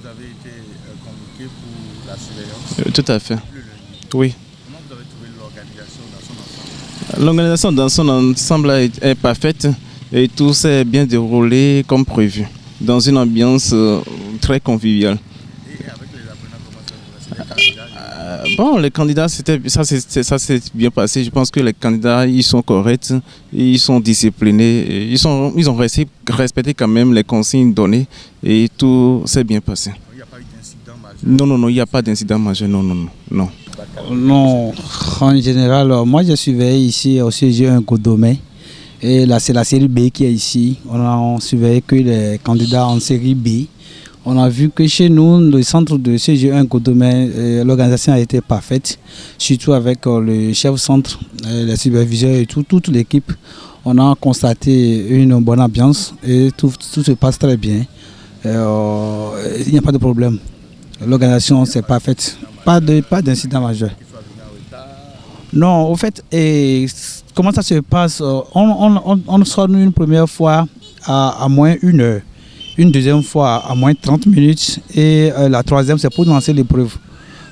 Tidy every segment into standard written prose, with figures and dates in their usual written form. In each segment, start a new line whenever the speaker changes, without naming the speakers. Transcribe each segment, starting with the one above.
vous avez été convoqué pour la surveillance.
Tout à fait.
Le lundi.
Oui.
Comment vous avez trouvé l'organisation dans son ensemble?
L'organisation dans son ensemble est parfaite et tout s'est bien déroulé comme prévu, dans une ambiance très conviviale.
Et avec les apprenants, comment ça se passe? Les candidats,
Bon, les candidats, ça s'est bien passé. Je pense que les candidats, ils sont corrects, ils sont disciplinés, ils ont respecté quand même les consignes données et tout s'est bien passé.
il n'y a pas eu d'incident majeur?
Non, il n'y a pas d'incident majeur, non.
Non, en général, moi je surveille ici au CG1 Godomé. Et là, c'est la série B qui est ici. On a surveillé que les candidats en série B. On a vu que chez nous, le centre de CG1 Godomé, l'organisation a été parfaite, surtout avec le chef centre, les superviseurs et toute l'équipe. On a constaté une bonne ambiance et tout se passe très bien. Il n'y a pas de problème. L'organisation, c'est parfaite. Pas d'incident majeur. Non, au fait, comment ça se passe? On sort une première fois à moins 1 heure, une deuxième fois à moins 30 minutes et la troisième, c'est pour lancer l'épreuve.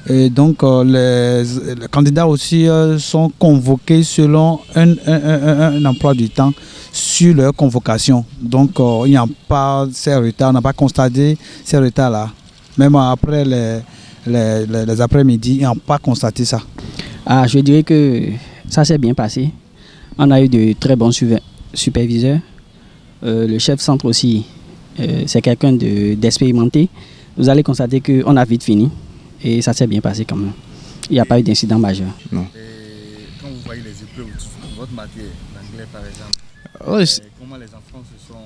Et donc, les candidats aussi sont convoqués selon un emploi du temps sur leur convocation. Donc, il n'y a pas ces retards, on n'a pas constaté ces retards-là. Même après les après-midi, ils n'ont pas constaté ça.
Je dirais que ça s'est bien passé. On a eu de très bons superviseurs. Le chef centre aussi, c'est quelqu'un d'expérimenté. Vous allez constater qu'on a vite fini et ça s'est bien passé quand même. Il n'y a pas eu d'incident majeur.
Non.
Et quand vous voyez les épreuves, votre matière, l'anglais par exemple, comment les enfants se sont...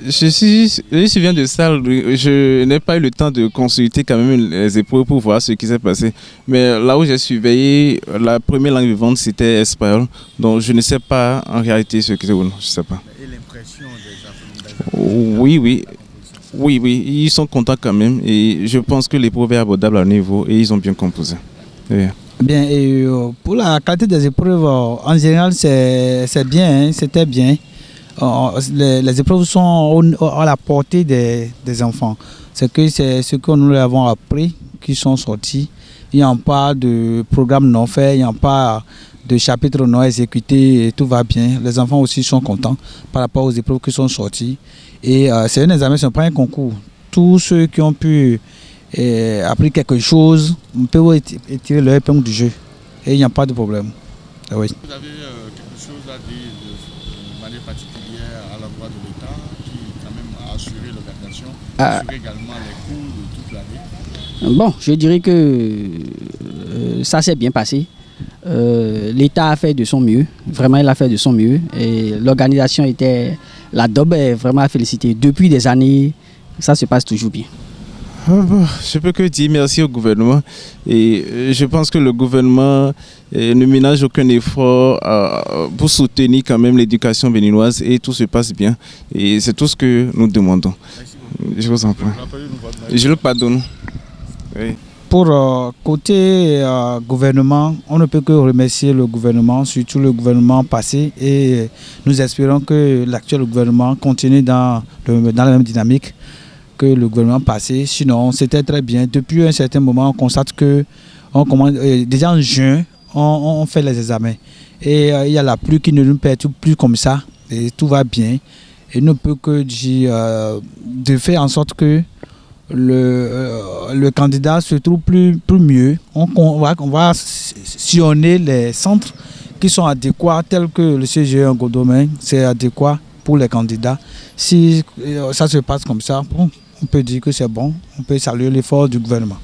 Je viens de salle, je n'ai pas eu le temps de consulter quand même les épreuves pour voir ce qui s'est passé. Mais là où j'ai surveillé, la première langue vivante c'était espagnol. Donc je ne sais pas en réalité ce qui est ou non, je ne sais pas.
Et l'impression des enfants?
Oui, ils sont contents quand même. Et je pense que l'épreuve est abordable à niveau et ils ont bien composé. Oui.
Bien, et pour la qualité des épreuves, en général c'est bien, c'était bien. Les épreuves sont à la portée des enfants. C'est ce que nous avons appris qui sont sortis. Il n'y a pas de programme non fait, il n'y a pas de chapitre non exécuté et tout va bien. Les enfants aussi sont contents par rapport aux épreuves qui sont sorties. Et c'est un examen, c'est pas un concours. Tous ceux qui ont pu apprendre quelque chose peuvent tirer leur épingle du jeu. Et il n'y a pas de problème. Oui.
Vous avez quelque chose à dire de manière particulière à l'endroit de l'État qui quand même a assuré l'organisation, assuré également les cours de toute l'année?
Bon, je dirais que ça s'est bien passé. L'État a fait de son mieux, vraiment il a fait de son mieux. Et l'organisation était, la DOB est vraiment à féliciter. Depuis des années, ça se passe toujours bien.
Je peux que dire merci au gouvernement et je pense que le gouvernement ne ménage aucun effort pour soutenir quand même l'éducation béninoise et tout se passe bien et c'est tout ce que nous demandons. Je vous en prie. Je le pardonne. Oui.
Pour côté gouvernement, on ne peut que remercier le gouvernement, surtout le gouvernement passé et nous espérons que l'actuel gouvernement continue dans la même dynamique que le gouvernement passé. Sinon, c'était très bien. Depuis un certain moment, on constate que déjà en juin, on fait les examens. Et il y a la pluie qui ne nous perturbe plus comme ça. Et tout va bien. Et ne peut que dire de faire en sorte que le candidat se trouve plus mieux. On va sillonner les centres qui sont adéquats, tels que le CG1 Godomé, c'est adéquat pour les candidats. Si ça se passe comme ça, bon, on peut dire que c'est bon, on peut saluer l'effort du gouvernement.